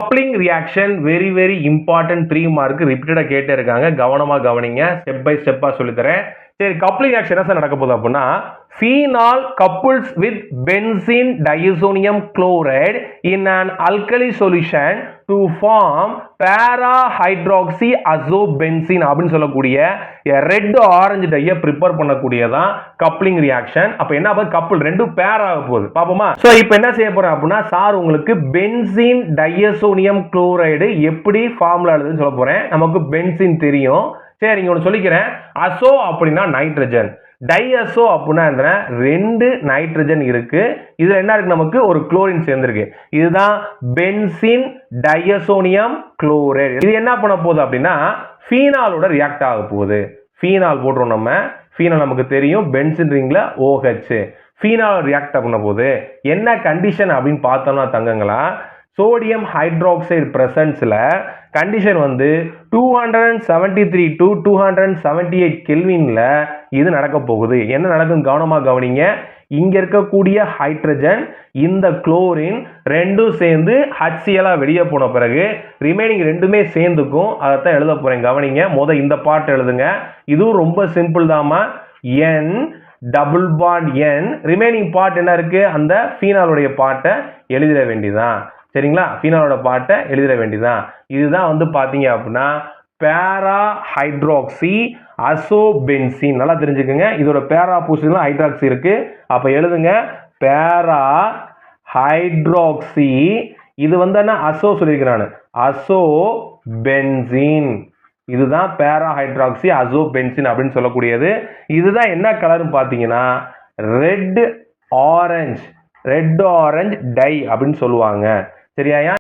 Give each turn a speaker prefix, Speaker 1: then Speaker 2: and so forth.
Speaker 1: Coupling reaction very important 3 mark ரிப்பீட்டடா கேட்டே இருக்காங்க. கவனமா கவனிங்க. ஸ்டெப் பை ஸ்டெப்பா சொல்லி தரேன். சரி, கப்ளிங் ரியாக்ஷன் என்ன நடக்க போகுது அப்படின்னா, phenol couples with benzene diazonium chloride in an alkali solution to form para hydroxyazobenzene அப்படின்னு சொல்லக்கூடிய ரெட் ஆரஞ்சு டைய ப்ரிப்பேர் பண்ணக்கூடியதான் கப்ளிங் ரியாக்ஷன். அப்ப என்ன ஆகுது, கப்புள் ரெண்டும் பேர் ஆக போகுது. பாப்போமா? சோ இப்போ என்ன செய்ய போறேன் அப்படின்னா, சார் உங்களுக்கு பென்சீன் டையசோனியம் குளோரைடு எப்படி ஃபார்முலா எழுதுன்னு சொல்ல போறேன். நமக்கு பென்சீன் தெரியும். சரி, நீங்க ஒன்று சொல்லிக்கிறேன். அசோ அப்படின்னா நைட்ரஜன், டைஅசோ அப்படின்னா ரெண்டு நைட்ரஜன் இருக்கு. இதுல என்ன இருக்கு, நமக்கு ஒரு குளோரின் சேர்ந்திருக்கு. இதுதான் பென்சீன் டையசோனியம் குளோரைடு. இது என்ன பண்ண போகுது அப்படின்னா ஃபீனாலோட ரியாக்ட் ஆக போகுது. ஃபீனால் போடுறோம் நம்ம. ஃபீனால் நமக்கு தெரியும், பென்சின் ரிங்ல OH. ஃபீனால் ரியாக்ட் பண்ண போது என்ன கண்டிஷன் அப்படின்னு பார்த்தோம்னா தங்கங்களா, சோடியம் ஹைட்ராக்சைடு பிரசன்ஸ்ல கண்டிஷன் வந்து 273 to 278 கெல்வின்ல இது நடக்க போகுது. என்ன நடக்கும் கவனமா கவனிங்க. இங்க இருக்கக்கூடிய ஹைட்ரஜன் இந்த குளோரின் ரெண்டும் சேர்ந்து HCl வெளியே போன பிறகு ரிமைனிங் ரெண்டுமே சேர்ந்துக்கும். அதைத்தான் எழுத போறேன். கவனிங்க. முத இந்த பார்ட் எழுதுங்க. இதுவும் ரொம்ப சிம்பிள் தாமா. N double bond N, remaining part என்ன இருக்கு, அந்த ஃபீனாலுடைய பார்ட்டை எழுதிட வேண்டியதான். சரிங்களா? ஃபீனாலோட பார்ட்டை எழுதிட வேண்டியதான். இதுதான் வந்து பாத்தீங்க அப்படின்னா பேரா ஹைட்ராக்சி அசோபென்சீன். நல்லா தெரிஞ்சுக்கோங்க. இதோட பேரா பொசிஷன்ல ஹைட்ராக்சி இருக்கு. அப்ப எழுதுங்க பேரா ஹைட்ராக்சி. இது வந்து என்ன, அசோ சொல்லியிருக்கிறேன், அசோபென்சீன். இதுதான் பேரா ஹைட்ராக்சி அசோபென்சீன் அப்படின்னு சொல்லக்கூடியது. இதுதான் என்ன கலர்னு பார்த்தீங்கன்னா ரெட் ஆரஞ்சு டை அப்படின்னு சொல்லுவாங்க. சரியா?